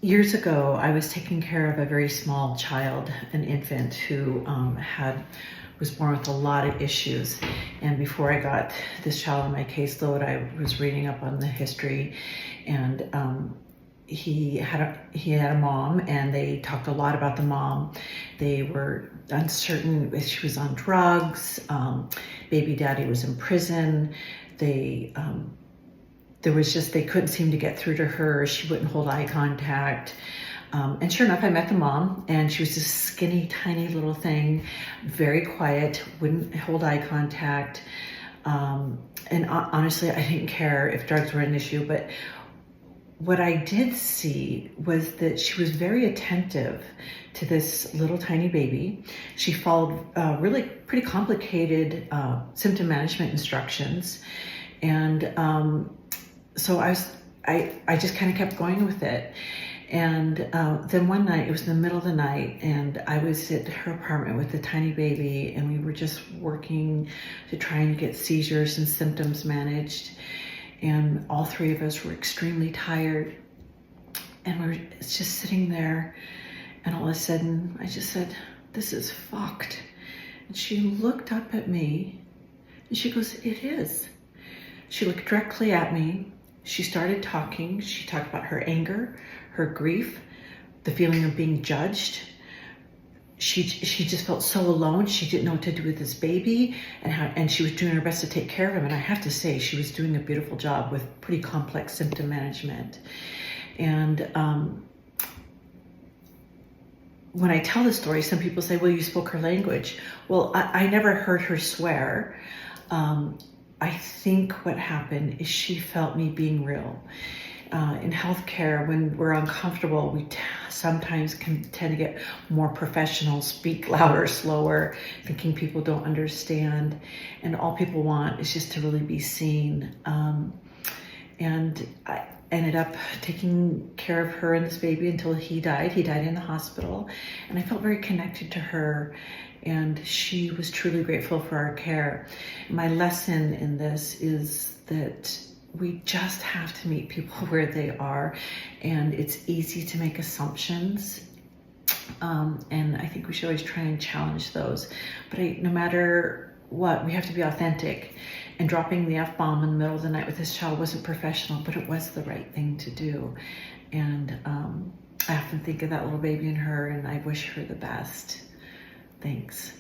Years ago, I was taking care of a very small child, an infant who was born with a lot of issues. And before I got this child on my caseload, I was reading up on the history, and he had a mom, and they talked a lot about the mom. They were uncertain if she was on drugs. Baby daddy was in prison. They couldn't seem to get through to her. She wouldn't hold eye contact. And sure enough, I met the mom, and she was this skinny, tiny little thing, very quiet, wouldn't hold eye contact. And honestly, I didn't care if drugs were an issue, but what I did see was that she was very attentive to this little tiny baby. She followed really pretty complicated symptom management instructions. And so I just kind of kept going with it. And then one night, it was in the middle of the night, and I was at her apartment with the tiny baby, and we were just working to try and get seizures and symptoms managed. And all three of us were extremely tired. And we were just sitting there, and all of a sudden, I just said, "This is fucked." And she looked up at me, and she goes, "It is." She looked directly at me. She started talking. She talked about her anger, her grief, the feeling of being judged. She just felt so alone. She didn't know what to do with this baby, and she was doing her best to take care of him. And I have to say, she was doing a beautiful job with pretty complex symptom management. And when I tell this story, some people say, "Well, you spoke her language." Well, I never heard her swear. I think what happened is she felt me being real. In healthcare, when we're uncomfortable, we sometimes can tend to get more professional, speak louder, slower, thinking people don't understand. And all people want is just to really be seen. And I ended up taking care of her and this baby until he died. He died in the hospital. And I felt very connected to her. And she was truly grateful for our care. My lesson in this is that we just have to meet people where they are, and it's easy to make assumptions. And I think we should always try and challenge those. But no matter what, we have to be authentic. And dropping the F-bomb in the middle of the night with this child wasn't professional, but it was the right thing to do. And I often think of that little baby in her, and I wish her the best. Thanks.